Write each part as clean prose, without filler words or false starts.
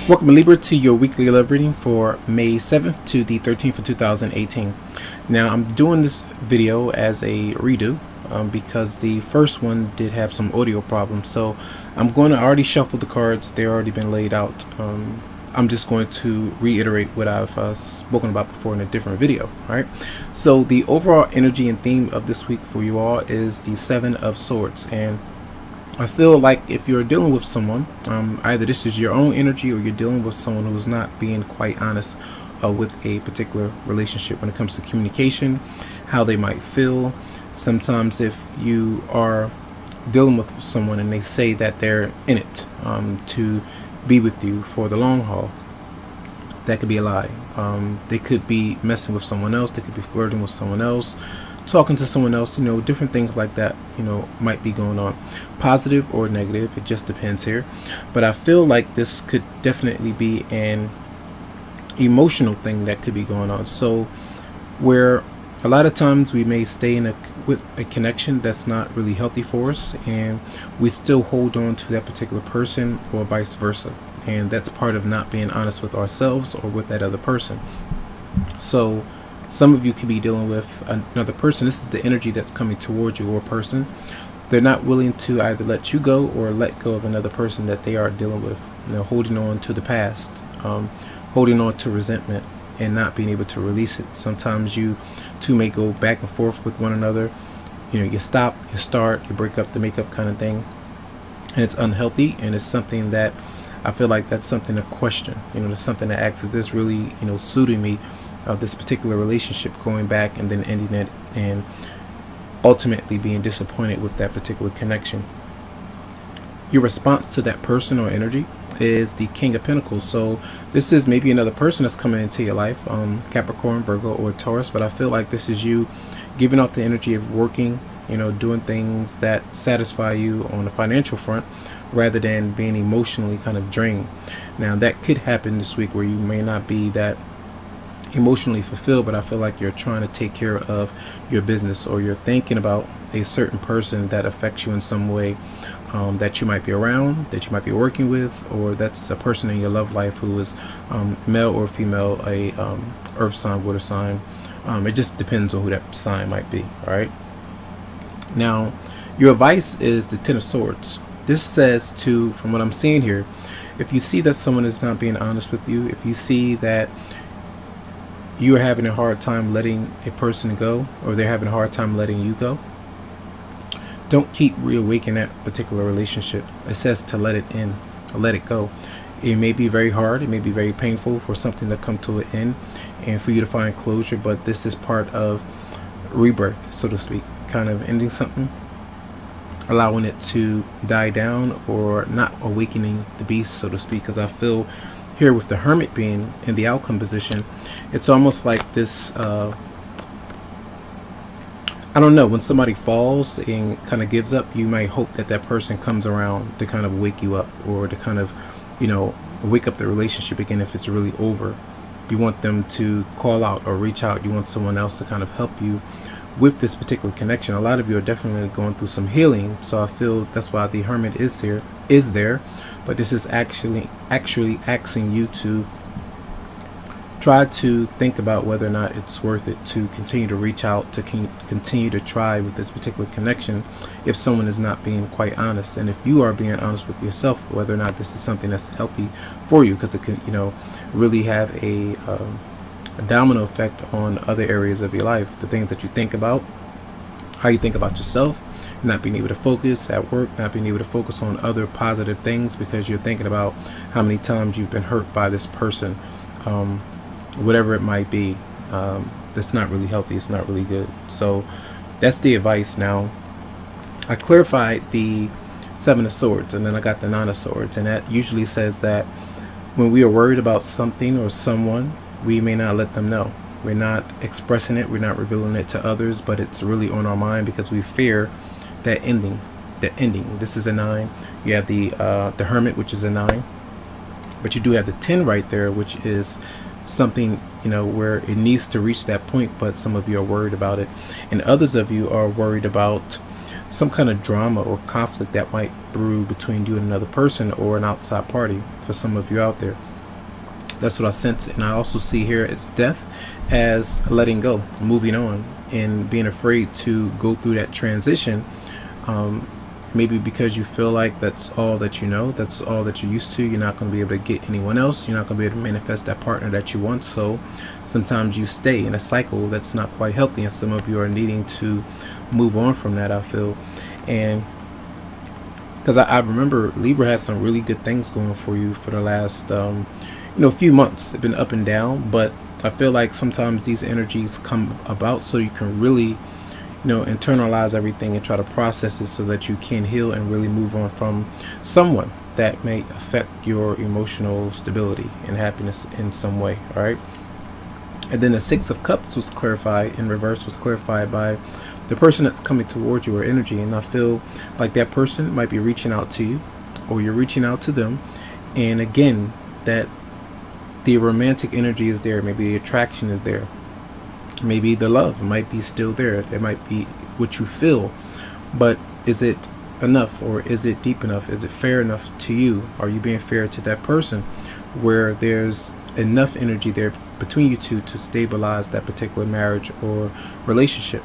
Welcome, Libra, to your weekly love reading for May 7th to the 13th of 2018. Now, I'm doing this video as a redo because the first one did have some audio problems. So I'm going to already shuffle the cards. They've already been laid out. I'm just going to reiterate what I've spoken about before in a different video. All right. So the overall energy and theme of this week for you all is the Seven of Swords. And I feel like if you're dealing with someone, either this is your own energy or you're dealing with someone who's not being quite honest with a particular relationship when it comes to communication, how they might feel. Sometimes if you are dealing with someone and they say that they're in it to be with you for the long haul, that could be a lie. They could be messing with someone else. They could be flirting with someone else, talking to someone else, different things like that, might be going on, positive or negative. It just depends here. But I feel like this could definitely be an emotional thing that could be going on. So where a lot of times we may stay with a connection that's not really healthy for us, and we still hold on to that particular person, or vice versa. And that's part of not being honest with ourselves or with that other person. So some of you could be dealing with another person. This is the energy that's coming towards you, or person. They're not willing to either let you go or let go of another person that they are dealing with. Holding on to the past, holding on to resentment, and not being able to release it. Sometimes you two may go back and forth with one another. You stop, you start, you break up, the makeup kind of thing. And it's unhealthy, and it's something that I feel like that's something to question. There's something that asks, is this really, suiting me? This particular relationship, going back and then ending it, and ultimately being disappointed with that particular connection. Your response to that person or energy is the King of Pentacles. So this is maybe another person that's coming into your life, Capricorn, Virgo, or Taurus. But I feel like this is you giving off the energy of working, doing things that satisfy you on the financial front, rather than being emotionally kind of drained. Now that could happen this week, where you may not be that emotionally fulfilled, but I feel like you're trying to take care of your business, or you're thinking about a certain person that affects you in some way, that you might be around, that you might be working with, or that's a person in your love life who is male or female, a earth sign, water sign. It just depends on who that sign might be. All right. Now, your advice is the Ten of Swords. This says to, from what I'm seeing here, if you see that someone is not being honest with you, if you see that you're having a hard time letting a person go, or they're having a hard time letting you go, don't keep reawakening that particular relationship. It says to let it in, let it go. It may be very hard, it may be very painful for something to come to an end and for you to find closure, but this is part of rebirth, so to speak, kind of ending something, allowing it to die down, or not awakening the beast, so to speak. Because I feel here with the Hermit being in the outcome position, it's almost like this, I don't know, when somebody falls and kind of gives up, you might hope that that person comes around to kind of wake you up, or to kind of, wake up the relationship again if it's really over. You want them to call out or reach out. You want someone else to kind of help you with this particular connection. A lot of you are definitely going through some healing, so I feel that's why the Hermit is there. But this is actually asking you to try to think about whether or not it's worth it to continue to reach out, to continue to try with this particular connection, if someone is not being quite honest. And if you are being honest with yourself, whether or not this is something that's healthy for you, because it can really have a domino effect on other areas of your life. The things that you think about, how you think about yourself, not being able to focus at work, not being able to focus on other positive things because you're thinking about how many times you've been hurt by this person, whatever it might be. That's not really healthy. It's not really good. So that's the advice. Now, I clarified the Seven of Swords, and then I got the Nine of Swords, and that usually says that when we are worried about something or someone, we may not let them know. We're not expressing it, we're not revealing it to others, but it's really on our mind because we fear that ending. This is a 9. You have the Hermit, which is a 9, but you do have the 10 right there, which is something where it needs to reach that point, but some of you are worried about it, and others of you are worried about some kind of drama or conflict that might brew between you and another person, or an outside party for some of you out there. That's what I sense. And I also see here as death as letting go, moving on, and being afraid to go through that transition. Maybe because you feel like that's all that you know, that's all that you're used to. You're not going to be able to get anyone else. You're not going to be able to manifest that partner that you want. So sometimes you stay in a cycle that's not quite healthy, and some of you are needing to move on from that, I feel. And because I remember Libra has some really good things going for you for the last few months. It's been up and down, but I feel like sometimes these energies come about so you can really internalize everything and try to process it so that you can heal and really move on from someone that may affect your emotional stability and happiness in some way. All right. And then the Six of Cups was clarified in reverse, was clarified by the person that's coming towards you, or energy. And I feel like that person might be reaching out to you, or you're reaching out to them. And again, that the romantic energy is there. Maybe the attraction is there. Maybe the love might be still there. It might be what you feel, but is it enough, or is it deep enough? Is it fair enough to you? Are you being fair to that person where there's enough energy there between you two to stabilize that particular marriage or relationship?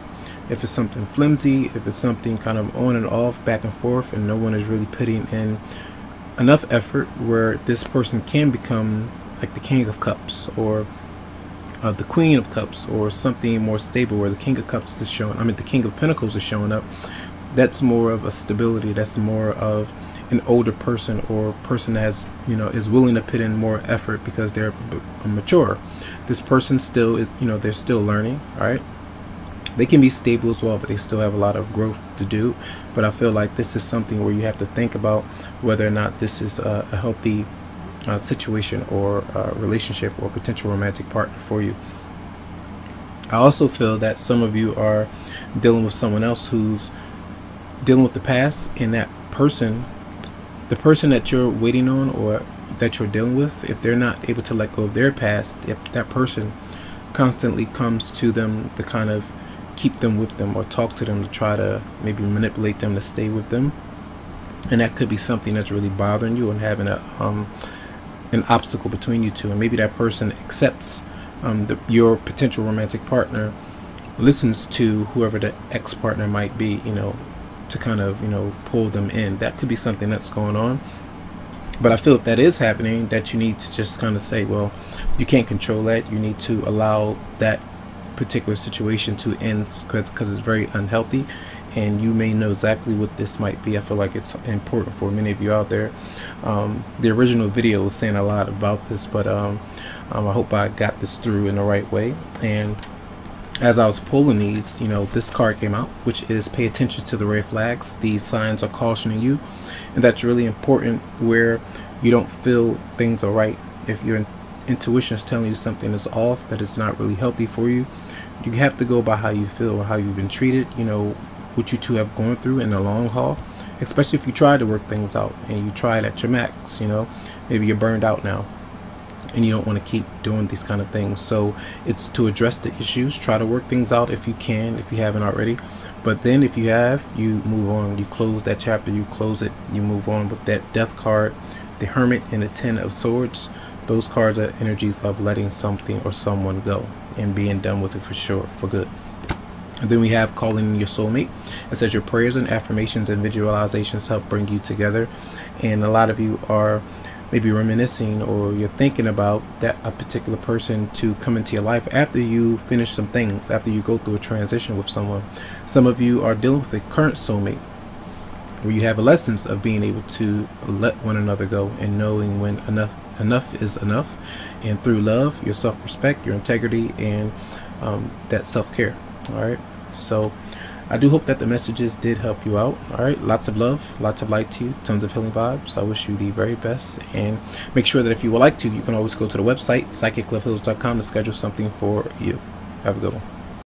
If it's something flimsy, if it's something kind of on and off, back and forth, and no one is really putting in enough effort where this person can become like the King of Cups, or the Queen of Cups, or something more stable, where the King of Cups is showing, the King of Pentacles is showing up. That's more of a stability. That's more of an older person, or person that has, is willing to put in more effort because they're mature. This person still is, they're still learning. All right. They can be stable as well, but they still have a lot of growth to do. But I feel like this is something where you have to think about whether or not this is a healthy situation or relationship or potential romantic partner for you. I also feel that some of you are dealing with someone else who's dealing with the past, and that person, the person that you're waiting on or that you're dealing with, if they're not able to let go of their past, if that person constantly comes to them to kind of keep them with them, or talk to them to try to maybe manipulate them to stay with them, and that could be something that's really bothering you and having an obstacle between you two. And maybe that person accepts your potential romantic partner, listens to whoever the ex-partner might be, to kind of pull them in. That could be something that's going on. But I feel if that is happening, that you need to just kind of say, well, you can't control that. You need to allow that particular situation to end, because it's very unhealthy. And you may know exactly what this might be. I feel like it's important for many of you out there. The original video was saying a lot about this, but I hope I got this through in the right way. And as I was pulling these, this card came out, which is pay attention to the red flags. These signs are cautioning you, and that's really important where you don't feel things are right. If your intuition is telling you something is off, that it's not really healthy for you, you have to go by how you feel or how you've been treated, what you two have gone through in the long haul, especially if you try to work things out and you try it at your max. Maybe you're burned out now and you don't want to keep doing these kind of things. So it's to address the issues, try to work things out if you can, if you haven't already. But then if you have, you move on, you close that chapter, you close it, you move on. With that Death card, the Hermit, and the Ten of Swords, those cards are energies of letting something or someone go and being done with it for sure, for good. And then we have calling in your soulmate. It says your prayers and affirmations and visualizations help bring you together. And a lot of you are maybe reminiscing, or you're thinking about that a particular person to come into your life after you finish some things, after you go through a transition with someone. Some of you are dealing with a current soulmate, where you have lessons of being able to let one another go and knowing when enough is enough, and through love, your self-respect, your integrity, and that self-care. All right, so I do hope that the messages did help you out. All right, lots of love, lots of light to you, tons of healing vibes. I wish you the very best, and make sure that if you would like to, you can always go to the website psychicloveheals.com to schedule something for you. Have a good one.